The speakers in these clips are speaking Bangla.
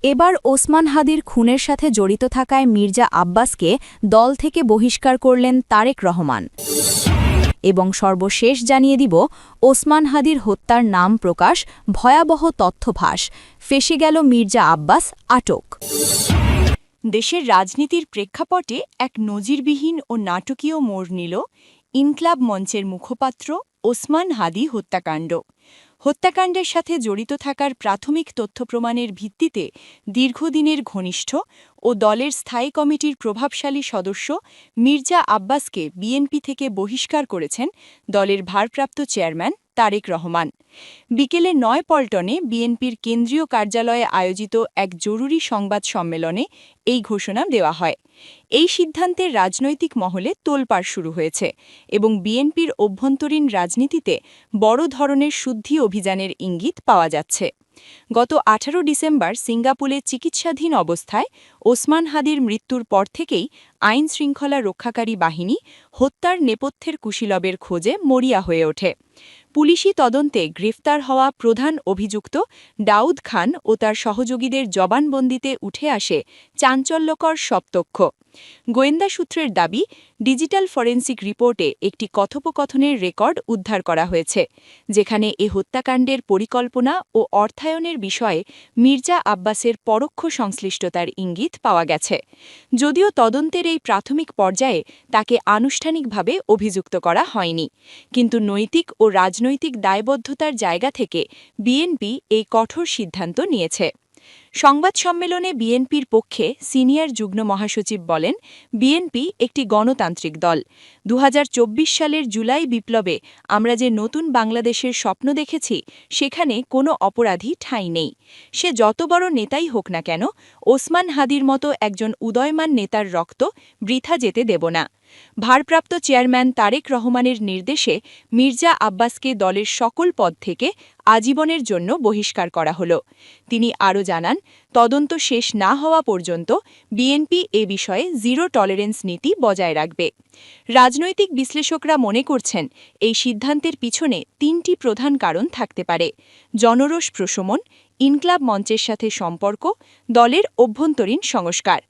এবার ওসমান হাদির খুনের সাথে জড়িত থাকায় মির্জা আব্বাসকে দল থেকে বহিষ্কার করলেন তারেক রহমান। এবং সর্বশেষ জানিয়ে দিব, ওসমান হাদির হত্যার নাম প্রকাশ, ভয়াবহ তথ্যভাস, ফেঁসে গেল মির্জা আব্বাস, আটক। দেশের রাজনীতির প্রেক্ষাপটে এক নজিরবিহীন ও নাটকীয় মোড় নিল ইনকলাব মঞ্চের মুখপাত্র ওসমান হাদি হত্যাকাণ্ড। হত্যাকাণ্ডের সাথে জড়িত থাকার প্রাথমিক তথ্য প্রমাণের ভিত্তিতে দীর্ঘদিনের ঘনিষ্ঠ ও দলের স্থায়ী কমিটির প্রভাবশালী সদস্য মির্জা আব্বাসকে বিএনপি থেকে বহিষ্কার করেছেন দলের ভারপ্রাপ্ত চেয়ারম্যান তারেক রহমান। বিকেলে নয়াপল্টনে বিএনপির কেন্দ্রীয় কার্যালয়ে আয়োজিত এক জরুরি সংবাদ সম্মেলনে এই ঘোষণা দেওয়া হয়। এই সিদ্ধান্তের রাজনৈতিক মহলে তোলপাড় শুরু হয়েছে এবং বিএনপির অভ্যন্তরীণ রাজনীতিতে বড় ধরনের শুদ্ধি অভিযানের ইঙ্গিত পাওয়া যাচ্ছে। গত 18 ডিসেম্বর সিঙ্গাপুরে চিকিৎসাধীন অবস্থায় ওসমান হাদির মৃত্যুর পর থেকেই আইন শৃঙ্খলা রক্ষাকারী বাহিনী হত্যার নেপথ্যের কুশীলবের খোঁজে মরিয়া হয়ে ওঠে। পুলিশি তদন্তে গ্রেফতার হওয়া প্রধান অভিযুক্ত দাউদ খান ও তার সহযোগীদের জবানবন্দিতে উঠে আসে চাঞ্চল্যকর সব তথ্য। গোয়েন্দা সূত্রের দাবি, ডিজিটাল ফরেন্সিক রিপোর্টে একটি কথোপকথনের রেকর্ড উদ্ধার করা হয়েছে, যেখানে এ হত্যাকাণ্ডের পরিকল্পনা ও অর্থায়নের বিষয়ে মির্জা আব্বাসের পরোক্ষ সংশ্লিষ্টতার ইঙ্গিত পাওয়া গেছে। যদিও তদন্তের এই প্রাথমিক পর্যায়ে তাকে আনুষ্ঠানিকভাবে অভিযুক্ত করা হয়নি, কিন্তু নৈতিক ও রাজনৈতিক দায়বদ্ধতার জায়গা থেকে বিএনপি এই কঠোর সিদ্ধান্ত নিয়েছে। সংবাদ সম্মেলনে বিএনপির পক্ষে সিনিয়র যুগ্ম মহাসচিব বলেন, বিএনপি একটি গণতান্ত্রিক দল। 2024 সালের জুলাই বিপ্লবে আমরা যে নতুন বাংলাদেশের স্বপ্ন দেখেছি, সেখানে কোনো অপরাধী ঠাঁই নেই। সে যত বড় নেতাই হোক না কেন, ওসমান হাদির মতো একজন উদয়মান নেতার রক্ত বৃথা যেতে দেব না। ভারপ্রাপ্ত চেয়ারম্যান তারেক রহমানের নির্দেশে মির্জা আব্বাসকে দলের সকল পদ থেকে আজীবনের জন্য বহিষ্কার করা হল। তিনি আরও জানান, তদন্ত শেষ না হওয়া পর্যন্ত বিএনপি এ বিষয়ে জিরো টলারেন্স নীতি বজায় রাখবে। রাজনৈতিক বিশ্লেষকরা মনে করছেন, এই সিদ্ধান্তের পিছনে 3টি প্রধান কারণ থাকতে পারে: জনরোষ প্রশমন, ইনকলাব মঞ্চের সাথে সম্পর্ক, দলের অভ্যন্তরীণ সংস্কার।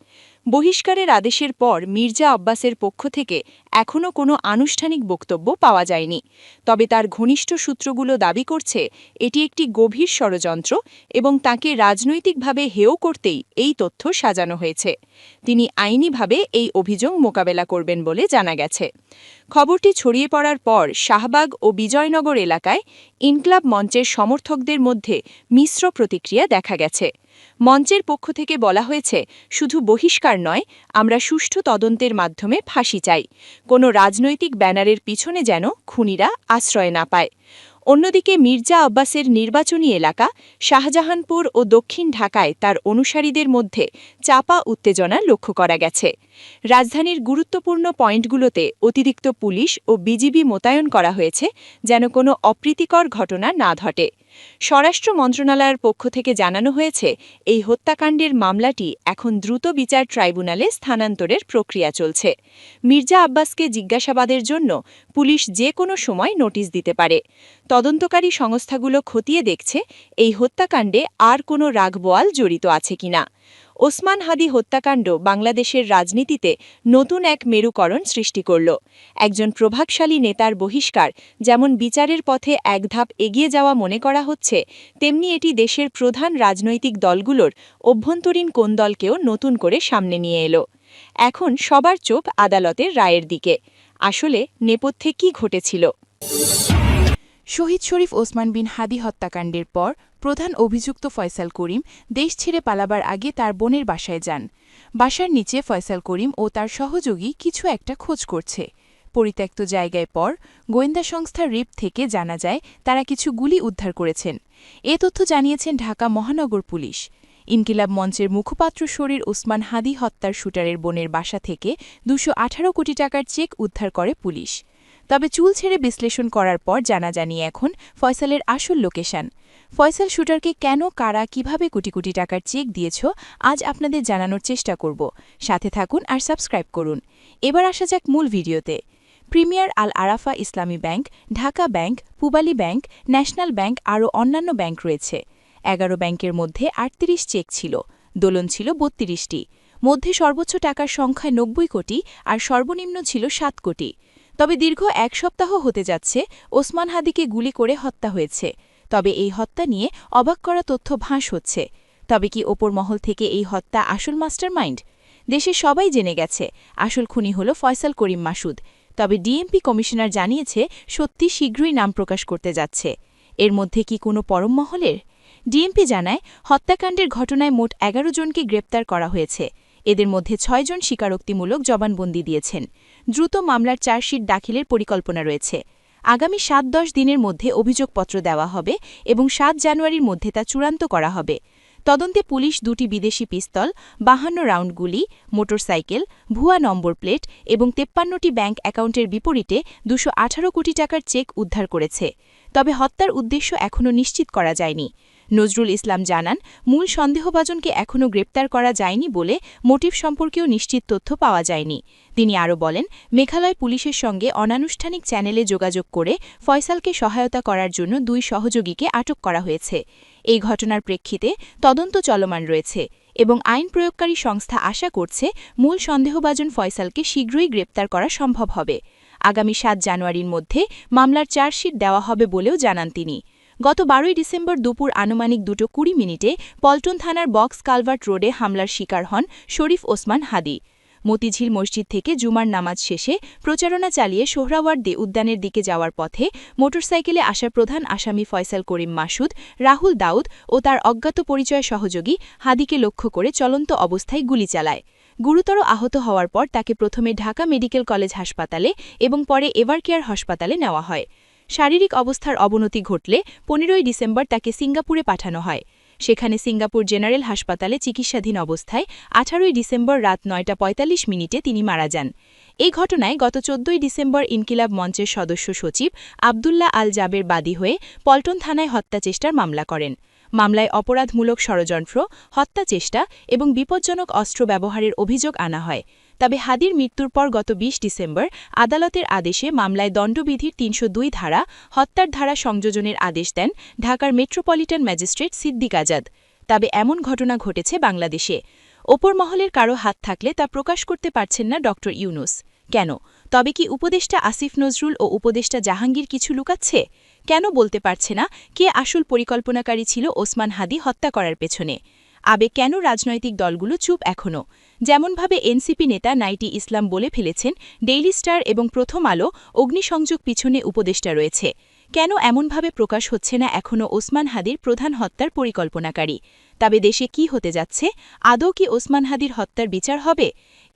বহিষ্কারের আদেশের পর মির্জা আব্বাসের পক্ষ থেকে এখনও কোনো আনুষ্ঠানিক বক্তব্য পাওয়া যায়নি, তবে তার ঘনিষ্ঠ সূত্রগুলো দাবি করছে এটি একটি গভীর ষড়যন্ত্র এবং তাকে রাজনৈতিকভাবে হেয় করতেই এই তথ্য সাজানো হয়েছে। তিনি আইনিভাবে এই অভিযোগ মোকাবেলা করবেন বলে জানা গেছে। খবরটি ছড়িয়ে পড়ার পর শাহবাগ ও বিজয়নগর এলাকায় ইনকলাব মঞ্চের সমর্থকদের মধ্যে মিশ্র প্রতিক্রিয়া দেখা গেছে। মঞ্চের পক্ষ থেকে বলা হয়েছে, শুধু বহিষ্কার নয়, আমরা সুষ্ঠু তদন্তের মাধ্যমে ফাঁসি চাই। কোনো রাজনৈতিক ব্যানারের পিছনে যেন খুনিরা আশ্রয় না পায়। অন্যদিকে মির্জা আব্বাসের নির্বাচনী এলাকা শাহজাহানপুর ও দক্ষিণ ঢাকায় তার অনুসারীদের মধ্যে চাপা উত্তেজনা লক্ষ্য করা গেছে। রাজধানীর গুরুত্বপূর্ণ পয়েন্টগুলোতে অতিরিক্ত পুলিশ ও বিজিবি মোতায়েন করা হয়েছে, যেন কোনো অপ্রীতিকর ঘটনা না ঘটে। স্বরাষ্ট্র মন্ত্রণালয়ের পক্ষ থেকে জানানো হয়েছে, এই হত্যাকাণ্ডের মামলাটি এখন দ্রুত বিচার ট্রাইব্যুনালে স্থানান্তরের প্রক্রিয়া চলছে। মির্জা আব্বাসকে জিজ্ঞাসাবাদের জন্য পুলিশ যে কোনো সময় নোটিশ দিতে পারে। তদন্তকারী সংস্থাগুলো খতিয়ে দেখছে এই হত্যাকাণ্ডে আর কোনো রাগবোয়াল জড়িত আছে কিনা। ওসমান হাদি হত্যাকাণ্ড বাংলাদেশের রাজনীতিতে নতুন এক মেরুকরণ সৃষ্টি করল। একজন প্রভাবশালী নেতার বহিষ্কার যেমন বিচারের পথে এক ধাপ এগিয়ে যাওয়া মনে করা হচ্ছে, তেমনি এটি দেশের প্রধান রাজনৈতিক দলগুলোর অভ্যন্তরীণ কোন্দলকেও নতুন করে সামনে নিয়ে এলো। এখন সবার চোখ আদালতের রায়ের দিকে। আসলে নেপথ্যে কি ঘটেছিল? শহীদ শরীফ ওসমান বিন হাদি হত্যাকাণ্ডের পর প্রধান অভিযুক্ত ফয়সাল করিম দেশ ছেড়ে পালাবার আগে তার বোনের বাসায় যান। বাসার নিচে ফয়সাল করিম ও তার সহযোগী কিছু একটা খোঁজ করছে। পরিত্যক্ত জায়গায় পর গোয়েন্দা সংস্থা রিপ থেকে জানা যায় তারা কিছু গুলি উদ্ধার করেছেন। এ তথ্য জানিয়েছেন ঢাকা মহানগর পুলিশ। ইনকিলাব মঞ্চের মুখপাত্র শরীর ওসমান হাদি হত্যার শুটারের বোনের বাসা থেকে 218 কোটি টাকার চেক উদ্ধার করে পুলিশ। তবে চুল ছেড়ে বিশ্লেষণ করার পর জানা জানি এখন ফয়সালের আসল লোকেশন। ফয়সাল শুটারকে কেন, কারা, কিভাবে কোটি কোটি টাকার চেক দিয়েছ, আজ আপনাদের জানানোর চেষ্টা করব। সাথে থাকুন আর সাবস্ক্রাইব করুন। এবার আসা যাক মূল ভিডিওতে। প্রিমিয়ার আল আরাফা ইসলামী bank, Dhaka bank, Pubali bank, national bank আরও অন্যান্য ব্যাংক রয়েছে। 11 ব্যাংকের মধ্যে 38 চেক ছিল। দোলন ছিল ৩২টি, মধ্যে সর্বোচ্চ টাকার সংখ্যা ৯০ কোটি আর সর্বনিম্ন ছিল ৭ কোটি। তবে দীর্ঘ এক সপ্তাহ হতে যাচ্ছে ওসমান হাদিকে গুলি করে হত্যা হয়েছে। তবে এই হত্যা নিয়ে অবাক করা তথ্য ফাঁস হচ্ছে। তবে কি ওপর মহল থেকে এই হত্যা আসল মাস্টারমাইন্ড? দেশের সবাই জেনে গেছে আসল খুনি হল ফয়সাল করিম মাসুদ। তবে ডিএমপি কমিশনার জানিয়েছে সত্যি শীঘ্রই নাম প্রকাশ করতে যাচ্ছে। এর মধ্যে কি কোনো পরম মহলের? ডিএমপি জানায় হত্যাকাণ্ডের ঘটনায় মোট ১১ জনকে গ্রেপ্তার করা হয়েছে। এদের মধ্যে ৬ জন স্বীকারোক্তিমূলক জবানবন্দি দিয়েছেন। দ্রুত মামলার চার্জশিট দাখিলের পরিকল্পনা রয়েছে। আগামী ৭-১০ দিনের মধ্যে অভিযোগপত্র দেওয়া হবে এবং ৭ জানুয়ারির মধ্যে তা চূড়ান্ত করা হবে। তদন্তে পুলিশ ২টি বিদেশি পিস্তল, ৫২ রাউন্ড গুলি, মোটরসাইকেল, ভুয়া নম্বর প্লেট এবং ৫৩টি ব্যাংক অ্যাকাউন্টের বিপরীতে ২১৮ কোটি টাকার চেক উদ্ধার করেছে। তবে হত্যার উদ্দেশ্য এখনও নিশ্চিত করা যায়নি। নজরুল ইসলাম জানান, মূল সন্দেহভাজনকে এখনও গ্রেপ্তার করা যায়নি বলে মোটিভ সম্পর্কেও নিশ্চিত তথ্য পাওয়া যায়নি। তিনি আরও বলেন, মেঘালয় পুলিশের সঙ্গে অনানুষ্ঠানিক চ্যানেলে যোগাযোগ করে ফয়সালকে সহায়তা করার জন্য ২ সহযোগীকে আটক করা হয়েছে। এই ঘটনার প্রেক্ষিতে তদন্ত চলমান রয়েছে এবং আইন প্রয়োগকারী সংস্থা আশা করছে মূল সন্দেহভাজন ফয়সালকে শীঘ্রই গ্রেপ্তার করা সম্ভব হবে। আগামী ৭ জানুয়ারির মধ্যে মামলার চার্জশিট দেওয়া হবে বলেও জানান তিনি। গত ১২ ডিসেম্বর দুপুর আনুমানিক ২:২০ মিনিটে পল্টন থানার বক্স কালভার্ট রোডে হামলার শিকার হন শরীফ ওসমান হাদি। মতিঝিল মসজিদ থেকে জুমার নামাজ শেষে প্রচারণা চালিয়ে সোহরাওয়ার্দী উদ্যানের দিকে যাওয়ার পথে মোটরসাইকেলে আসা প্রধান আসামি ফয়সাল করিম মাসুদ, রাহুল দাউদ ও তার অজ্ঞাত পরিচয় সহযোগী হাদিকে লক্ষ্য করে চলন্ত অবস্থায় গুলি চালায়। গুরুতর আহত হওয়ার পর তাকে প্রথমে ঢাকা মেডিকেল কলেজ হাসপাতালে এবং পরে এভারকেয়ার হাসপাতালে নেওয়া হয়। শারীরিক অবস্থার অবনতি ঘটলে ১৫ ডিসেম্বর তাকে সিঙ্গাপুরে পাঠানো হয়। সেখানে সিঙ্গাপুর জেনারেল হাসপাতালে চিকিৎসাধীন অবস্থায় ১৮ ডিসেম্বর রাত ৯টা ৪৫ মিনিটে তিনি মারা যান। এই ঘটনায় গত ১৪ ডিসেম্বর ইনকিলাব মঞ্চের সদস্য সচিব আবদুল্লাহ আল জাবের বাদী হয়ে পল্টন থানায় হত্যাচেষ্টার মামলা করেন। মামলায় অপরাধমূলক ষড়যন্ত্র, হত্যাচেষ্টা এবং বিপজ্জনক অস্ত্র ব্যবহারের অভিযোগ আনা হয়। তবে হাদির মৃত্যুর পর গত ২০ ডিসেম্বর আদালতের আদেশে মামলায় দণ্ডবিধির ৩০২ ধারা, হত্যার ধারা সংযোজনের আদেশ দেন ঢাকার মেট্রোপলিটন ম্যাজিস্ট্রেট সিদ্দিক আজাদ। তবে এমন ঘটনা ঘটেছে বাংলাদেশে। ওপর মহলের কারো হাত থাকলে তা প্রকাশ করতে পারছেন না ড ইউনূস। কেন? তবে কি উপদেষ্টা আসিফ নজরুল ও উপদেষ্টা জাহাঙ্গীর কিছু লুকাচ্ছে? কেন বলতে পারছে না কে আসল পরিকল্পনাকারী ছিল ওসমান হাদি হত্যা করার পেছনে? কেন রাজনৈতিক দলগুলো চুপ এখনও? যেমনভাবে এনসিপি নেতা নাইটি ইসলাম বলে ফেলেছেন ডেইলি স্টার এবং প্রথম আলো অগ্নিসংযোগ পিছনে উপদেষ্টা রয়েছে। কেন এমনভাবে প্রকাশ হচ্ছে না এখনও ওসমান হাদির প্রধান হত্যার পরিকল্পনাকারী? তবে দেশে কি হতে যাচ্ছে? আদৌ কি ওসমান হাদির হত্যার বিচার হবে?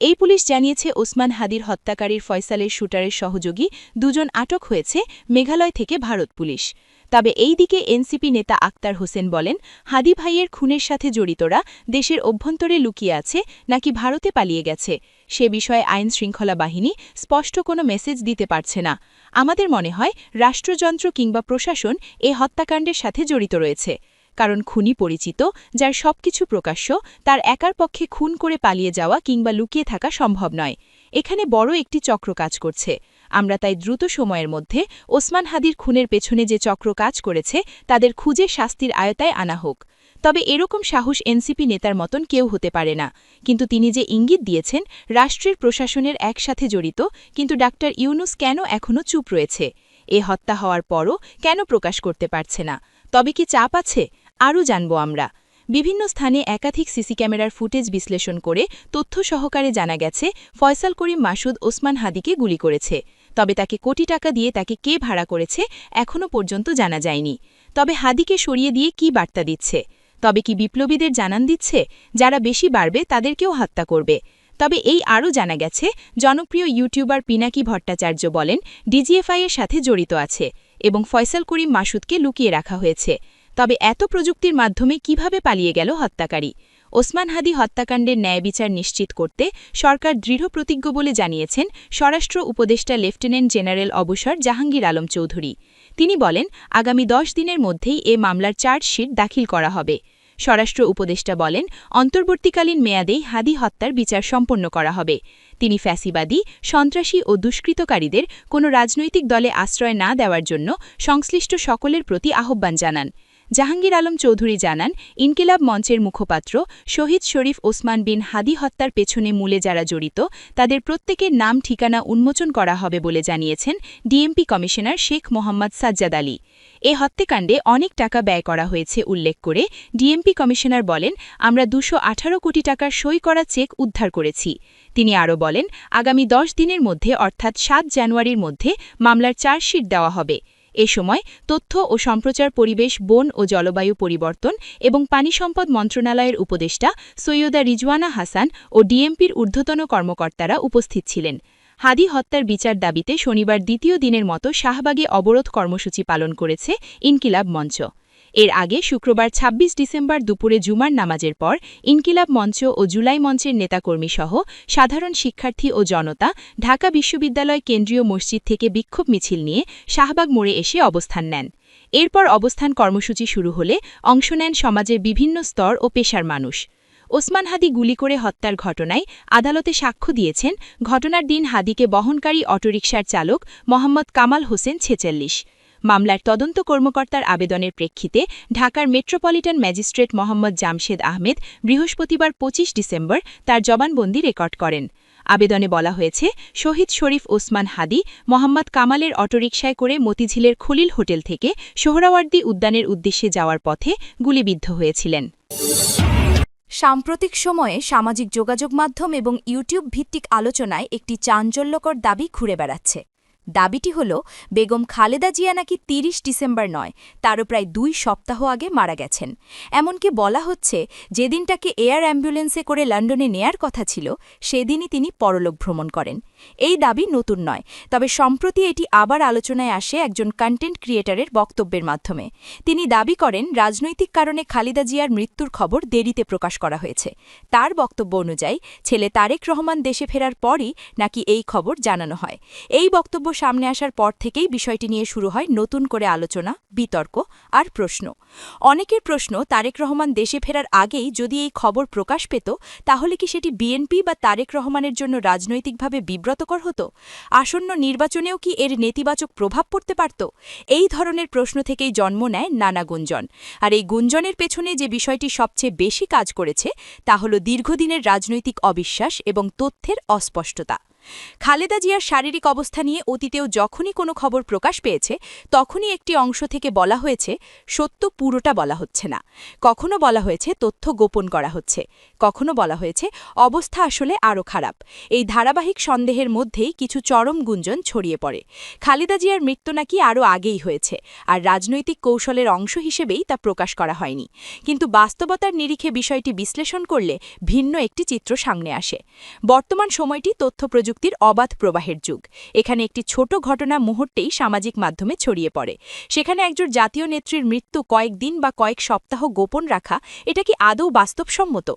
এই পুলিশ জানিয়েছে ওসমান হাদির হত্যাকারীর ফয়সালের শুটারের সহযোগী ২ জন আটক হয়েছে মেঘালয় থেকে ভারত পুলিশ। তবে এই দিকে এনসিপি নেতা আক্তার হোসেন বলেন, হাদি ভাইয়ের খুনের সাথে জড়িতরা দেশের অভ্যন্তরে লুকিয়ে আছে নাকি ভারতে পালিয়ে গেছে সে বিষয়ে আইন শৃঙ্খলা বাহিনী স্পষ্ট কোনো মেসেজ দিতে পারছে না। আমাদের মনে হয় রাষ্ট্রযন্ত্র কিংবা প্রশাসন এ হত্যাকাণ্ডের সাথে জড়িত রয়েছে। কারণ খুনি পরিচিত, যার সবকিছু প্রকাশ্য, তার একার পক্ষে খুন করে পালিয়ে যাওয়া কিংবা লুকিয়ে থাকা সম্ভব নয়। এখানে বড় একটি চক্র কাজ করছে। আমরা তাই দ্রুত সময়ের মধ্যে ওসমান হাদির খুনের পেছনে যে চক্র কাজ করেছে তাদের খুঁজে শাস্তির আয়তায় আনা হোক। তবে এরকম সাহস এনসিপি নেতার মতন কেউ হতে পারে না। কিন্তু তিনি যে ইঙ্গিত দিয়েছেন রাষ্ট্রের প্রশাসনের একসাথে জড়িত, কিন্তু ডাক্তার ইউনূস কেন এখনও চুপ রয়েছে? এ হত্যা হওয়ার পরও কেন প্রকাশ করতে পারছে না? তবে কি চাপ আছে? আরও জানব আমরা। বিভিন্ন স্থানে একাধিক সিসি ক্যামেরার ফুটেজ বিশ্লেষণ করে তথ্য সহকারে জানা গেছে ফয়সাল করিম মাসুদ ওসমান হাদিকে গুলি করেছে। তবে তাকে কোটি টাকা দিয়ে তাকে কে ভাড়া করেছে এখনও পর্যন্ত জানা যায়নি। তবে হাদিকে সরিয়ে দিয়ে কি বার্তা দিচ্ছে? তবে কি বিপ্লবীদের জানান দিচ্ছে যারা বেশি বাড়বে তাদেরকেও হত্যা করবে? তবে এই আরও জানা গেছে জনপ্রিয় ইউটিউবার পিনাকি ভট্টাচার্য বলেন ডিজিএফআই এর সাথে জড়িত আছে এবং ফয়সাল করিম মাসুদকে লুকিয়ে রাখা হয়েছে। তবে এত প্রযুক্তির মাধ্যমে কিভাবে পালিয়ে গেল হত্যাকারী? ওসমান হাদি হত্যাকাণ্ডের ন্যায় বিচার নিশ্চিত করতে সরকার দৃঢ় প্রতিজ্ঞ বলে জানিয়েছেন স্বরাষ্ট্র উপদেষ্টা লেফটেন্যান্ট জেনারেল অবসর জাহাঙ্গীর আলম চৌধুরী। তিনি বলেন, আগামী ১০ দিনের মধ্যেই এ মামলার চার্জশিট দাখিল করা হবে। স্বরাষ্ট্র উপদেষ্টা বলেন, অন্তর্বর্তীকালীন মেয়াদেই হাদি হত্যার বিচার সম্পন্ন করা হবে। তিনি ফ্যাসিবাদী, সন্ত্রাসী ও দুষ্কৃতকারীদের কোনো রাজনৈতিক দলে আশ্রয় না দেওয়ার জন্য সংশ্লিষ্ট সকলের প্রতি আহ্বান জানান। জাহাঙ্গীর আলম চৌধুরী জানান, ইনকিলাব মঞ্চের মুখপাত্র শহীদ শরীফ ওসমান বিন হাদি হত্যার পেছনে মূলে যারা জড়িত তাদের প্রত্যেকের নাম ঠিকানা উন্মোচন করা হবে বলে জানিয়েছেন ডিএমপি কমিশনার শেখ মোহাম্মদ সাজ্জাদ আলী। এ হত্যাকাণ্ডে অনেক টাকা ব্যয় করা হয়েছে উল্লেখ করে ডিএমপি কমিশনার বলেন, আমরা 218 কোটি টাকার সই করা চেক উদ্ধার করেছি। তিনি আরও বলেন, আগামী 10 দিনের মধ্যে অর্থাৎ 7 জানুয়ারির মধ্যে মামলার চার্জশিট দেওয়া হবে। এ সময় তথ্য ও সম্প্রচার পরিবেশ, বন ও জলবায়ু পরিবর্তন এবং পানি সম্পদ মন্ত্রণালয়ের উপদেষ্টা সৈয়দা রিজওয়ানা হাসান ও ডিএমপির ঊর্ধ্বতন কর্মকর্তারা উপস্থিত ছিলেন। হাদি হত্যার বিচার দাবিতে শনিবার দ্বিতীয় দিনের মতো শাহবাগে অবরোধ কর্মসূচি পালন করেছে ইনকিলাব মঞ্চ। এর আগে শুক্রবার ২৬ ডিসেম্বর দুপুরে জুমার নামাজের পর ইনকিলাব মঞ্চ ও জুলাই মঞ্চের নেতাকর্মীসহ সাধারণ শিক্ষার্থী ও জনতা ঢাকা বিশ্ববিদ্যালয় কেন্দ্রীয় মসজিদ থেকে বিক্ষোভ মিছিল নিয়ে শাহবাগ মোড়ে এসে অবস্থান নেন। এরপর অবস্থান কর্মসূচি শুরু হলে অংশ নেন সমাজের বিভিন্ন স্তর ও পেশার মানুষ। ওসমান হাদি গুলি করে হত্যার ঘটনায় আদালতে সাক্ষ্য দিয়েছেন ঘটনার দিন হাদিকে বহনকারী অটোরিকশার চালক মোহাম্মদ কামাল হোসেন ৪৬। মামলার তদন্ত কর্মকর্তার আবেদনের প্রেক্ষিতে ঢাকার মেট্রোপলিটন ম্যাজিস্ট্রেট মোহাম্মদ জামশেদ আহমেদ বৃহস্পতিবার ২৫ ডিসেম্বর তার জবানবন্দি রেকর্ড করেন। আবেদনে বলা হয়েছে, শহীদ শরীফ ওসমান হাদি মোহাম্মদ কামালের অটোরিকশায় করে মতিঝিলের খলিল হোটেল থেকে সোহরাওয়ার্দী উদ্যানের উদ্দেশ্যে যাওয়ার পথে গুলিবিদ্ধ হয়েছিলেন। সাম্প্রতিক সময়ে সামাজিক যোগাযোগ মাধ্যম এবং ইউটিউব ভিত্তিক আলোচনায় একটি চাঞ্চল্যকর দাবি ঘুরে বেড়াচ্ছে। দাবিটি হল, বেগম খালেদা জিয়া নাকি ৩০ ডিসেম্বর নয়, তারও প্রায় ২ সপ্তাহ আগে মারা গেছেন। এমনকি বলা হচ্ছে, যেদিনটাকে এয়ার অ্যাম্বুলেন্সে করে লন্ডনে নেয়ার কথা ছিল সেদিনই তিনি পরলোক ভ্রমণ করেন। এই দাবি নতুন নয়, তবে সম্প্রতি এটি আবার আলোচনায় আসে একজন কন্টেন্ট ক্রিয়েটরের বক্তব্যের মাধ্যমে। তিনি দাবি করেন, রাজনৈতিক কারণে খালেদা জিয়ার মৃত্যুর খবর দেরিতে প্রকাশ করা হয়েছে। তার বক্তব্য অনুযায়ী ছেলে তারেক রহমান দেশে ফেরার পরই নাকি এই খবর জানানো হয়। এই বক্তব্য সামনে আসার পর থেকেই বিষয়টি নিয়ে শুরু হয় নতুন করে আলোচনা, বিতর্ক আর প্রশ্ন। অনেকের প্রশ্ন, তারেক রহমান দেশে ফেরার আগেই যদি এই খবর প্রকাশ পেত তাহলে কি সেটি বিএনপি বা তারেক রহমানের জন্য রাজনৈতিকভাবে বিব্রতকর হতো? আসন্ন নির্বাচনেও কি এর নেতিবাচক প্রভাব পড়তে পারত? এই ধরনের প্রশ্ন থেকেই জন্ম নেয় নানা গুঞ্জন। আর এই গুঞ্জনের পেছনে যে বিষয়টি সবচেয়ে বেশি কাজ করেছে তা হল দীর্ঘদিনের রাজনৈতিক অবিশ্বাস এবং তথ্যের অস্পষ্টতা। খালেদা জিয়ার শারীরিক অবস্থা নিয়ে অতীতেও যখনই কোনো খবর প্রকাশ পেয়েছে তখনই একটি অংশ থেকে বলা হয়েছে সত্য পুরোটা বলা হচ্ছে না। কখনো বলা হয়েছে তথ্য গোপন করা হচ্ছে, কখনো বলা হয়েছে অবস্থা আসলে আরও খারাপ। এই ধারাবাহিক সন্দেহের মধ্যেই কিছু চরম গুঞ্জন ছড়িয়ে পড়ে। খালেদা জিয়ার মৃত্যু নাকি আরও আগেই হয়েছে, আর রাজনৈতিক কৌশলের অংশ হিসেবেই তা প্রকাশ করা হয়নি। কিন্তু বাস্তবতার নিরিখে বিষয়টি বিশ্লেষণ করলে ভিন্ন একটি চিত্র সামনে আসে। বর্তমান সময়টি তথ্য প্রযুক্তির অবাধ প্রবাহের যুগ। এখানে একটি ছোট ঘটনা মুহূর্তেই সামাজিক মাধ্যমে ছড়িয়ে পড়ে। সেখানে একজন জাতীয় নেত্রীর মৃত্যু কয়েকদিন বা কয়েক সপ্তাহ গোপন রাখা, এটা কি আদৌ বাস্তবসম্মত?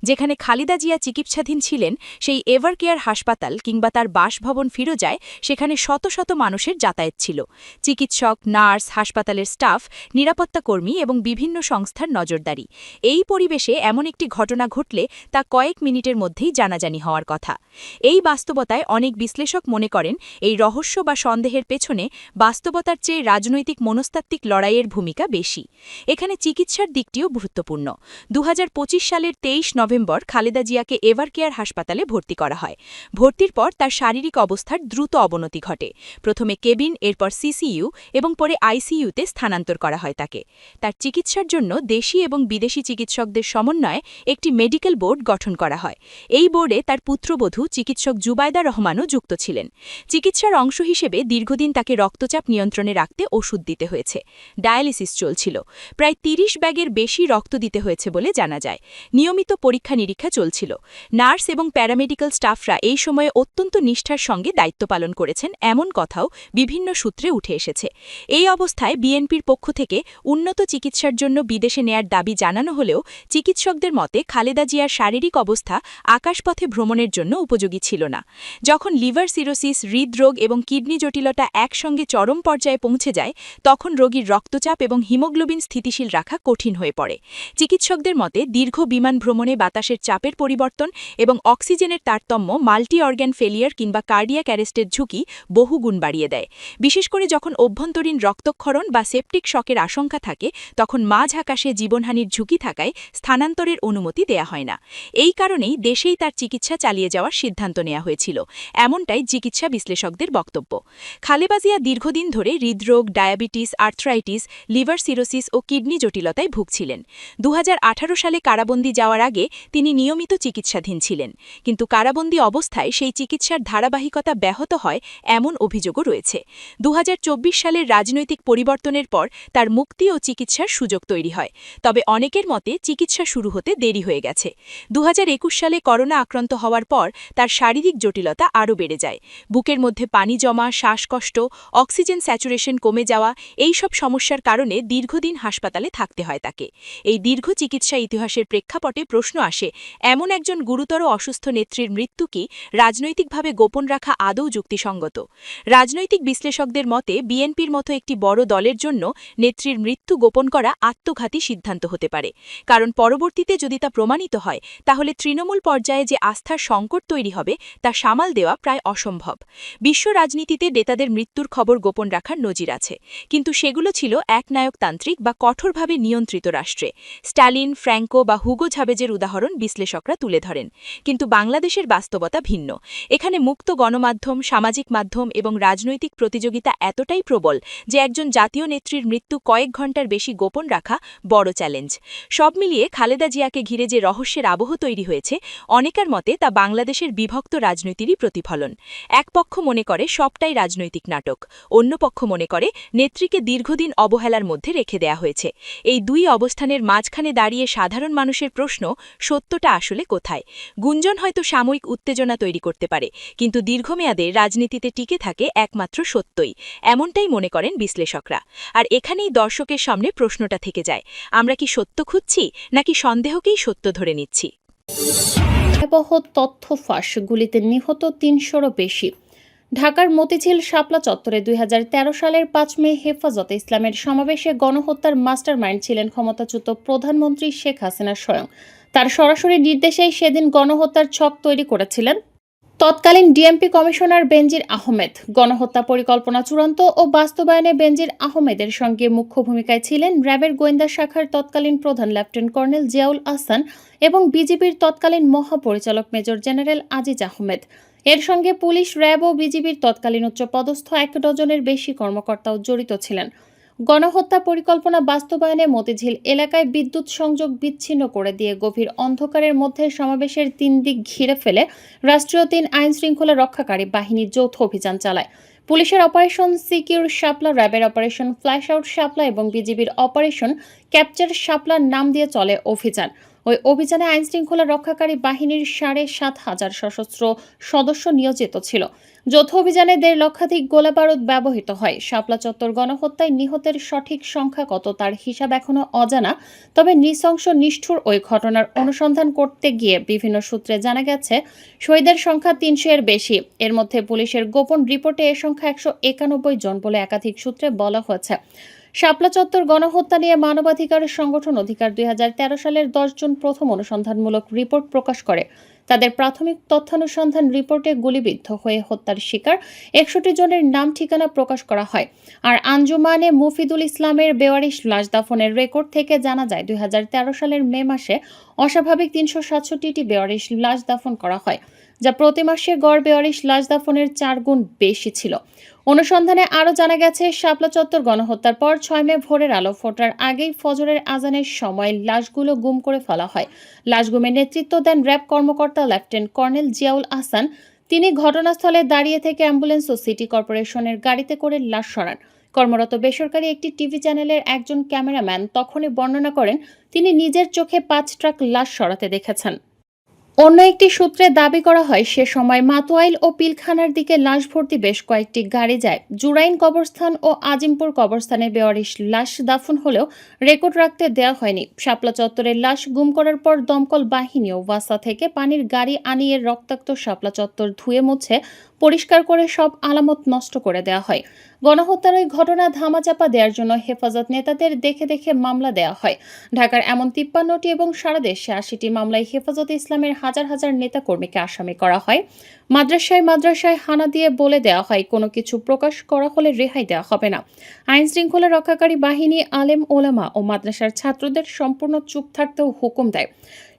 যেখানে খালেদা জিয়া চিকিৎসাধীন ছিলেন সেই এভারকেয়ার হাসপাতাল কিংবা তার বাসভবন ফিরোজায় সেখানে শত শত মানুষের যাতায়াত ছিল। চিকিৎসক, নার্স, হাসপাতালের স্টাফ, নিরাপত্তা কর্মী এবং বিভিন্ন সংস্থার নজরদারি। এই পরিবেশে এমন একটি ঘটনা ঘটলে তা কয়েক মিনিটের মধ্যেই জানাজানি হওয়ার কথা। এই বাস্তবতায় অনেক বিশ্লেষক মনে করেন এই রহস্য বা সন্দেহের পেছনে বাস্তবতার চেয়ে রাজনৈতিক মনস্তাত্ত্বিক লড়াইয়ের ভূমিকা বেশি। এখানে চিকিৎসার দিকটিও গুরুত্বপূর্ণ। ২০২৫ সালের ২৩ নভেম্বর খালেদা জিয়াকে এভারকেয়ার হাসপাতালে ভর্তি করা হয়। ভর্তির পর তার শারীরিক অবস্থার দ্রুত অবনতি ঘটে। প্রথমে কেবিন, এরপর সিসিইউ এবং পরে আইসিইউতে স্থানান্তর করা হয় তাকে। তার চিকিৎসার জন্য দেশি এবং বিদেশি চিকিৎসকদের সমন্বয়ে একটি মেডিকেল বোর্ড গঠন করা হয়। এই বোর্ডে তার পুত্রবধূ চিকিৎসক জুবাইদা রহমানও যুক্ত ছিলেন। চিকিৎসার অংশ হিসেবে দীর্ঘদিন তাকে রক্তচাপ নিয়ন্ত্রণে রাখতে ওষুধ দিতে হয়েছে। ডায়ালিসিস চলছিল। প্রায় ৩০ ব্যাগের বেশি রক্ত দিতে হয়েছে বলে জানা যায়। নিয়মিত পরীক্ষা নিরীক্ষা চলছিল। নার্স এবং প্যারামেডিক্যাল স্টাফরা এই সময়ে অত্যন্ত নিষ্ঠার সঙ্গে দায়িত্ব পালন করেছেন এমন কথাও বিভিন্ন সূত্রে উঠে এসেছে। এই অবস্থায় বিএনপির পক্ষ থেকে উন্নত চিকিৎসার জন্য বিদেশে নেয়ার দাবি জানানো হলেও চিকিৎসকদের মতে খালেদা জিয়ার শারীরিক অবস্থা আকাশপথে ভ্রমণের জন্য উপযোগী ছিল না। যখন লিভার সিরোসিস, হৃদরোগ এবং কিডনি জটিলতা একসঙ্গে চরম পর্যায়ে পৌঁছে যায় তখন রোগীর রক্তচাপ এবং হিমোগ্লোবিন স্থিতিশীল রাখা কঠিন হয়ে পড়ে। চিকিৎসকদের মতে দীর্ঘ বিমান ভ্রমণে বাতাসের চাপের পরিবর্তন এবং অক্সিজেনের তারতম্য মাল্টি অর্গ্যান ফেলিয়ার কিংবা কার্ডিয়াক অ্যারেস্টের ঝুঁকি বহুগুণ বাড়িয়ে দেয়। বিশেষ করে যখন অভ্যন্তরীণ রক্তক্ষরণ বা সেপটিক শকের আশঙ্কা থাকে তখন মাঝ আকাশে জীবনহানির ঝুঁকি থাকায় স্থানান্তরের অনুমতি দেয়া হয় না। এই কারণেই দেশেই তার চিকিৎসা চালিয়ে যাওয়ার সিদ্ধান্ত নেওয়া হয়েছিল, এমনটাই চিকিৎসা বিশ্লেষকদের বক্তব্য। খালেদা জিয়া দীর্ঘদিন ধরে হৃদরোগ, ডায়াবেটিস, আর্থ্রাইটিস, লিভার সিরোসিস ও কিডনি জটিলতায় ভুগছিলেন। 2018 সালে কারাবন্দী যাওয়ার আগে তিনি নিয়মিত চিকিৎসাধীন ছিলেন, কিন্তু কারাবন্দী অবস্থায় সেই চিকিৎসার ধারাবাহিকতা ব্যাহত হয় এমন অভিযোগও রয়েছে। 2024 সালের রাজনৈতিক পরিবর্তনের পর তার মুক্তি ও চিকিৎসার সুযোগ তৈরি হয়, তবে অনেকের মতে চিকিৎসা শুরু হতে দেরি হয়ে গেছে। 2021 সালে করোনা আক্রান্ত হওয়ার পর তার শারীরিক জটিলতা আরও বেড়ে যায়। বুকের মধ্যে পানি জমা, শ্বাসকষ্ট, অক্সিজেন স্যাচুরেশন কমে যাওয়া এই সব সমস্যার কারণে দীর্ঘদিন হাসপাতালে থাকতে হয় তাকে। এই দীর্ঘ চিকিৎসা ইতিহাসের প্রেক্ষাপটে প্রশ্ন আসে, এমন একজন গুরুতর অসুস্থ নেত্রীর মৃত্যু কি রাজনৈতিকভাবে গোপন রাখা আদৌ যুক্তিসঙ্গত? রাজনৈতিক বিশ্লেষকদের মতে বিএনপির মতো একটি বড় দলের জন্য নেত্রীর মৃত্যু গোপন করা আত্মঘাতী সিদ্ধান্ত হতে পারে, কারণ পরবর্তীতে যদি তা প্রমাণিত হয় তাহলে তৃণমূল পর্যায়ে যে আস্থার সংকট তৈরি হবে তা সামাল দেওয়া প্রায় অসম্ভব। বিশ্ব রাজনীতিতে নেতাদের মৃত্যুর খবর গোপন রাখার নজির আছে, কিন্তু সেগুলো ছিল একনায়কতান্ত্রিক বা কঠোরভাবে নিয়ন্ত্রিত রাষ্ট্রে। স্টালিন, ফ্র্যাঙ্কো বা হুগো ঝাবেজের উদাহরণ বিশ্লেষকরা তুলে ধরেন। কিন্তু বাংলাদেশের বাস্তবতা ভিন্ন। এখানে মুক্ত গণমাধ্যম, সামাজিক মাধ্যম এবং রাজনৈতিক প্রতিযোগিতা এতটাই প্রবল যে একজন জাতীয় নেত্রীর মৃত্যু কয়েক ঘণ্টার বেশি গোপন রাখা বড় চ্যালেঞ্জ। সব মিলিয়ে খালেদা জিয়াকে ঘিরে যে রহস্যের আবহ তৈরি হয়েছে, অনেকের মতে তা বাংলাদেশের বিভক্ত রাজনীতিরই প্রতিফলন। এক পক্ষ মনে করে সবটাই রাজনৈতিক নাটক, অন্য পক্ষ মনে করে নেত্রীকে দীর্ঘদিন অবহেলার মধ্যে রেখে দেয়া হয়েছে। এই দুই অবস্থানের মাঝখানে দাঁড়িয়ে সাধারণ মানুষের প্রশ্ন, সত্যটা আসলে কোথায়? গুঞ্জন হয়তো সাময়িক উত্তেজনা তৈরি করতে পারে, কিন্তু দীর্ঘমেয়াদে রাজনীতিতে টিকে থাকে একমাত্র সত্যই, এমনটাই মনে করেন বিশ্লেষকরা। আর এখানেই দর্শকের সামনে প্রশ্নটা থেকে যায়, আমরা কি সত্য খুঁজছি নাকি সন্দেহকেই সত্য ধরে নিচ্ছি? ভয়াবহ তথ্য ফাঁস, গুলিতে নিহত ৩০০রও বেশি। ঢাকার মতিঝিল শাপলা চত্বরে 2013 সালের 5 মে হেফাজতে ইসলামের সমাবেশে গণহত্যার মাস্টারমাইন্ড ছিলেন ক্ষমতাচ্যুত প্রধানমন্ত্রী শেখ হাসিনা স্বয়ং। তার সরাসরি নির্দেশেই সেদিন গণহত্যার ছক তৈরি করেছিলেন তৎকালীন ডিএমপি কমিশনার বেনজির আহমেদ। গণহত্যা পরিকল্পনা চূড়ান্ত ও বাস্তবায়নে বেনজির আহমেদের সঙ্গে মুখ্য ভূমিকায় ছিলেন র্যাবের গোয়েন্দা শাখার তৎকালীন প্রধান লেফটেন্যান্ট কর্নেল জিয়াউল আহসান এবং বিজিবির তৎকালীন মহাপরিচালক মেজর জেনারেল আজিজ আহমেদ। এর সঙ্গে পুলিশ, র্যাব ও বিজিবির তৎকালীন উচ্চপদস্থ 1 ডজনের বেশি কর্মকর্তাও জড়িত ছিলেন। গণহত্যা পরিকল্পনা বাস্তবায়নে মতিঝিল এলাকায় বিদ্যুৎ সংযোগ বিচ্ছিন্ন করে দিয়ে গভীর অন্ধকারের মধ্যে সমাবেশের 3 দিক ঘিরে ফেলে রাষ্ট্রীয় 3 আইন শৃঙ্খলা রক্ষাকারী বাহিনীর যৌথ অভিযান চালায়। পুলিশের অপারেশন সিকিউর শাপলা, র্যাবের অপারেশন ফ্ল্যাশ আউট শাপলা এবং বিজিবির অপারেশন ক্যাপচার শাপলার নাম দিয়ে চলে অভিযান। ওই অভিযানে আইন শৃঙ্খলা রক্ষাকারী বাহিনীর 7,500 সশস্ত্র সদস্য নিয়োজিত ছিল। যৌথ অভিযানে 1.5 লক্ষাধিক গোলাবারুদ ব্যবহৃত হয়। শাপলা চত্বর গণহত্যায় নিহতের সঠিক সংখ্যা কত তার হিসাব এখনো অজানা, তবে নৃশংস নিষ্ঠুর ওই ঘটনার অনুসন্ধান করতে গিয়ে বিভিন্ন সূত্রে জানা গেছে শহীদের সংখ্যা 300-এর বেশি। এর মধ্যে পুলিশের গোপন রিপোর্টে এ সংখ্যা 191 জন বলে একাধিক সূত্রে বলা হয়েছে। শাপলা চত্বর গণহত্যা নিয়ে মানবাধিকার সংগঠন অধিকার 2013 সালের 10 জন প্রথম অনুসন্ধানমূলক রিপোর্ট প্রকাশ করে। তাদের প্রাথমিক তথ্যানুসন্ধান রিপোর্টে গুলিবিদ্ধ হয়ে হত্যার শিকার 61 জনের নাম ঠিকানা প্রকাশ করা হয়। আর আঞ্জুমানে মুফিদুল ইসলামের বেওয়ারিশ লাশ দাফনের রেকর্ড থেকে জানা যায় 2013 সালের মে মাসে অস্বাভাবিক 367টি বেওয়ারিশ লাশ দাফন করা হয়, যা প্রতি মাসে গড় বেওয়ারিশ লাশ দাফনের 4 গুণ বেশি ছিল। অনুসন্ধানে আরও জানা গেছে শাপলা চত্বর গণহত্যার পর 6 মে ভোরের আলো ফোটার আগেই ফজরের আজানের সময় লাশগুলো গুম করে ফেলা হয়। লাশ গুমের নেতৃত্ব দেন র্যাব কর্মকর্তা লেফটেন্যান্ট কর্নেল জিয়াউল আহসান। তিনি ঘটনাস্থলে দাঁড়িয়ে থেকে অ্যাম্বুলেন্স ও সিটি কর্পোরেশনের গাড়িতে করে লাশ সরান। কর্মরত বেসরকারি একটি টিভি চ্যানেলের একজন ক্যামেরাম্যান তখনই বর্ণনা করেন তিনি নিজের চোখে 5 ট্রাক লাশ সরাতে দেখেছেন। অন্য একটি সূত্রে দাবি করা হয় সে সময় মাতোয়াইল ও পিলখানার দিকে লাশ ভর্তি বেশ কয়েকটি গাড়ি যায়। জুরাইন কবরস্থান ও আজিমপুর কবরস্থানে বেওয়ারিশ লাশ দাফন হলেও রেকর্ড রাখতে দেওয়া হয়নি। শাপলা চত্বরের লাশ গুম করার পর দমকল বাহিনী ও ওয়াসা থেকে পানির গাড়ি আনিয়ে রক্তাক্ত শাপলা চত্বর ধুয়ে মুছে পরিষ্কার করে সব আলামত নষ্ট করে দেওয়া হয়। গণহত্যার ওই ঘটনা ধামাচাপা দেওয়ার জন্য হেফাজত নেতাদের দেখে দেখে মামলা দেওয়া হয়। ঢাকার এমন ৫৩টি এবং সারা দেশে ৮০টি মামলায় হেফাজতে ইসলামের হাজার হাজার নেতাকর্মীকে আসামি করা হয়। মাদ্রাসায় হানা দিয়ে বলে দেওয়া হয় কোনো কিছু প্রকাশ করা হলে রেহাই দেওয়া হবে না। আইন শৃঙ্খলা রক্ষাকারী বাহিনী, আলেম ওলামা ও মাদ্রাসার ছাত্রদের সম্পূর্ণ চুপ থাকতেও হুকুম দেয়।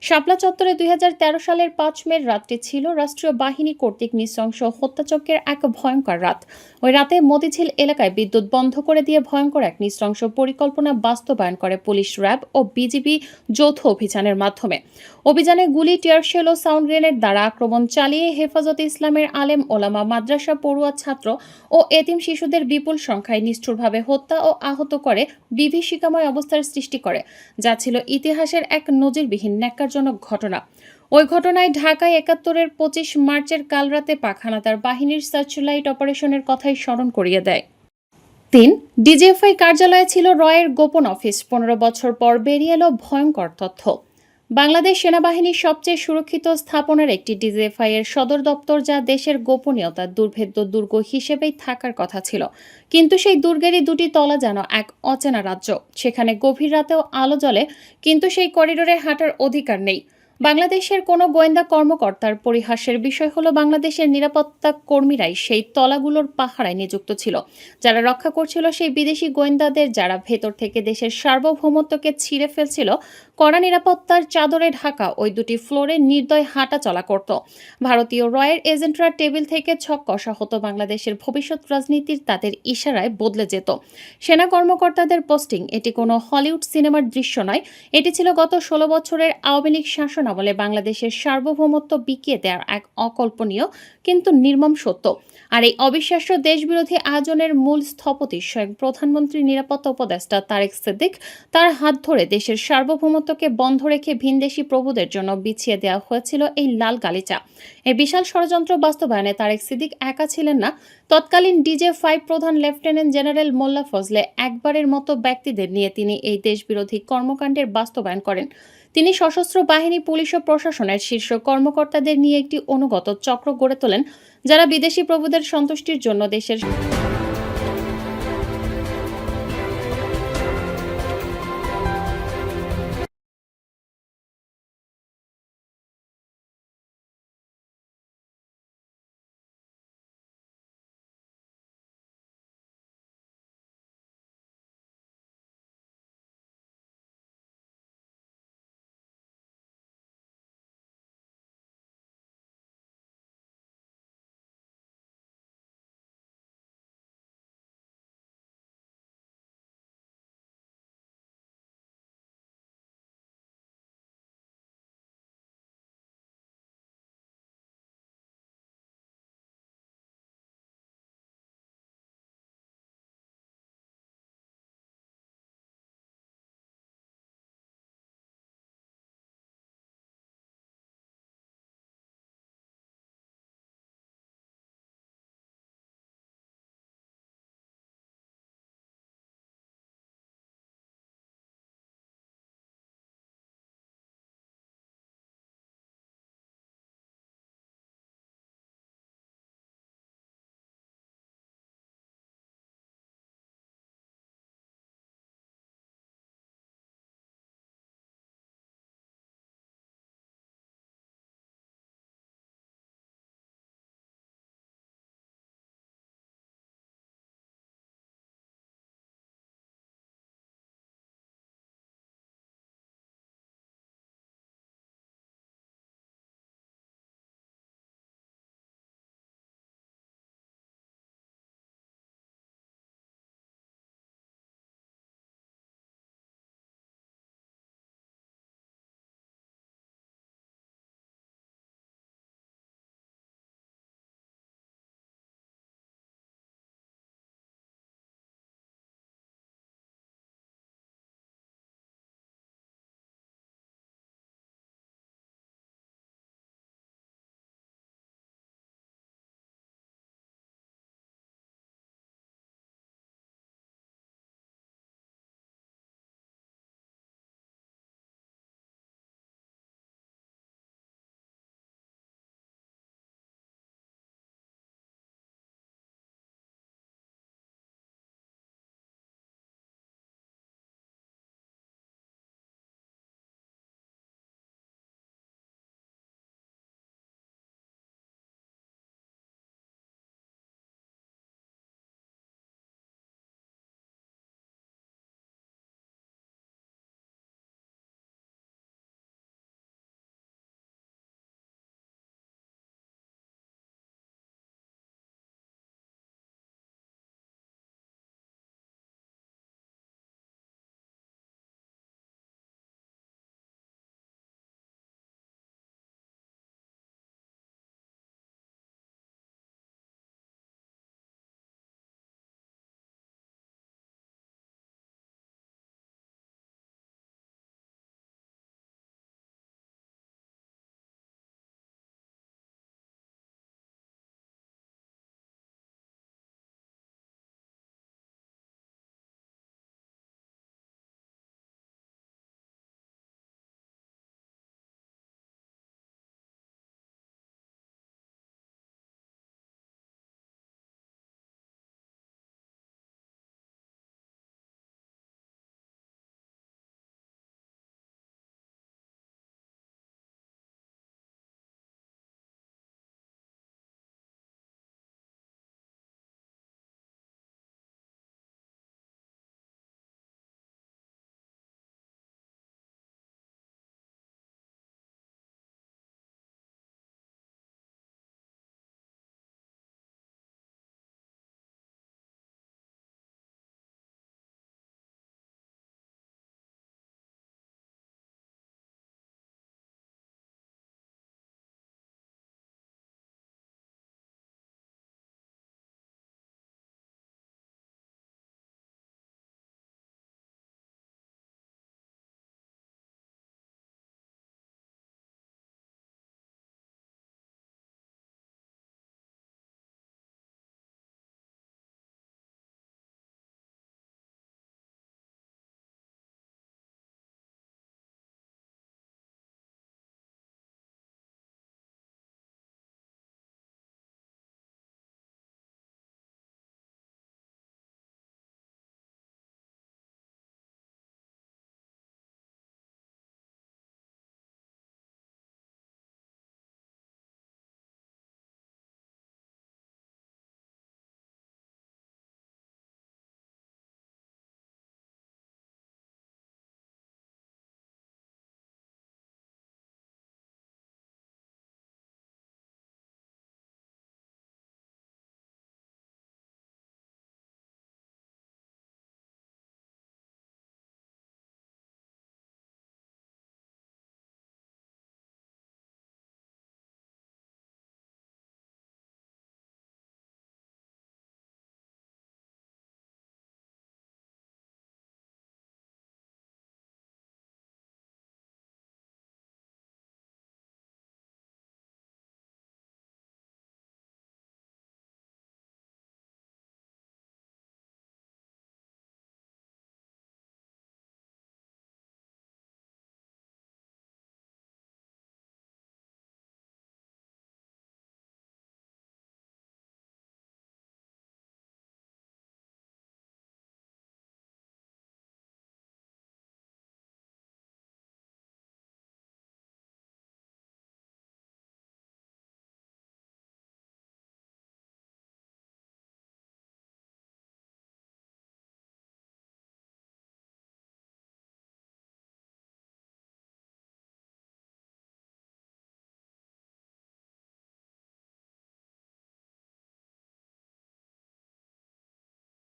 শাপলা চত্বরে ২০১৩ সালের ৫ মে রাতটি ছিল রাষ্ট্রীয় বাহিনী কর্তৃক নৃশংস হত্যাযজ্ঞের এক ভয়ঙ্কর রাত। ওই রাতে মতিঝিল এলাকায় বিদ্যুৎ বন্ধ করে দিয়ে ভয়ঙ্কর এক নৃশংস পরিকল্পনা বাস্তবায়ন করে পুলিশ, র্যাব ও বিজিবি যৌথ অভিযানের মাধ্যমে। অভিযানে গুলি, টিয়ারশেল ও সাউন্ড গ্রেনেড দ্বারা আক্রমণ চালিয়ে হেফাজতে ইসলামের আলেম ওলামা, মাদ্রাসা পড়ুয়া ছাত্র ও এতিম শিশুদের বিপুল সংখ্যায় নিষ্ঠুরভাবে হত্যা ও আহত করে বিভীষিকাময় অবস্থার সৃষ্টি করে, যা ছিল ইতিহাসের এক নজিরবিহীন ন্যাক্কারজনক ঘটনা। ওই ঘটনায় ঢাকায় ৭১-এর ২৫ মার্চের কালরাতে পাকহানাদার বাহিনীর সার্চলাইট অপারেশনের কথাই স্মরণ করিয়ে দেয়। ৩. ডিজিএফআই কার্যালয়ে ছিল রয়ের গোপন অফিস। ১৫ বছর পর বেরিয়ে এলো ভয়ঙ্কর তথ্য। বাংলাদেশ সেনাবাহিনীর সবচেয়ে সুরক্ষিত স্থাপনার একটি ডিজিএফআই এর সদর দপ্তর, যা দেশের গোপনীয়তার দুর্ভেদ্য দুর্গ হিসেবেই থাকার কথা ছিল। কিন্তু সেই দুর্গেরই দুটি তলা যেন এক অচেনা রাজ্য। সেখানে গভীর রাতেও আলো জ্বলে, কিন্তু সেই করিডোরে হাঁটার অধিকার নেই। বাংলাদেশের কোনো গোয়েন্দা কর্মকর্তার পরিহাসের বিষয় হলো বাংলাদেশের নিরাপত্তা কর্মীরাই সেই তলাগুলোর পাহারায় নিযুক্ত ছিল, যারা রক্ষা করছিল সেই বিদেশি গোয়েন্দাদের, যারা ভেতর থেকে দেশের সার্বভৌমত্বকে ছিঁড়ে ফেলছিল। কড়া নিরাপত্তার চাদরে ঢাকা ওই দুটি ফ্লোরে নির্দয় হাঁটা চলা করত। ভারতীয় রয়ের এজেন্টরা টেবিল থেকে ছক কষা হতো, বাংলাদেশের ভবিষ্যৎ রাজনীতির তাদের ইশারায় বদলে যেত। সেনা কর্মকর্তাদের পোস্টিং এটি কোনো হলিউড সিনেমার দৃশ্য নয়, এটি ছিল গত ১৬ বছরের আওয়ামী লীগ শাসন আমলে বাংলাদেশের সার্বভৌমত্ব বিকিয়ে দেওয়ার এক অকল্পনীয় কিন্তু নির্মম সত্য। আর এই অবিশ্বাস্য দেশবিরোধী আয়োজনের মূল স্থপতি স্বয়ং প্রধানমন্ত্রী নিরাপত্তা উপদেষ্টা তারেক সিদ্দিক। তার হাত ধরে দেশের সার্বভৌমত্বকে বন্ধ রেখে ভিনদেশি প্রভুদের জন্য বিছিয়ে দেওয়া হয়েছিল এই লাল গালিচা। এই বিশাল ষড়যন্ত্র বাস্তবায়নে তারেক সিদ্দিক একা ছিলেন না। তৎকালীন ডিজিএফআই প্রধান লেফটেন্যান্ট জেনারেল মোল্লা ফজলে একবারের মতো ব্যক্তিদের নিয়ে তিনি এই দেশবিরোধী কর্মকাণ্ডের বাস্তবায়ন করেন। তিনি সশস্ত্র বাহিনী, পুলিশ ও প্রশাসনের শীর্ষ কর্মকর্তাদের নিয়ে একটি অনুগত চক্র গড়ে তোলেন, যারা বিদেশি প্রভুদের সন্তুষ্টির জন্য দেশের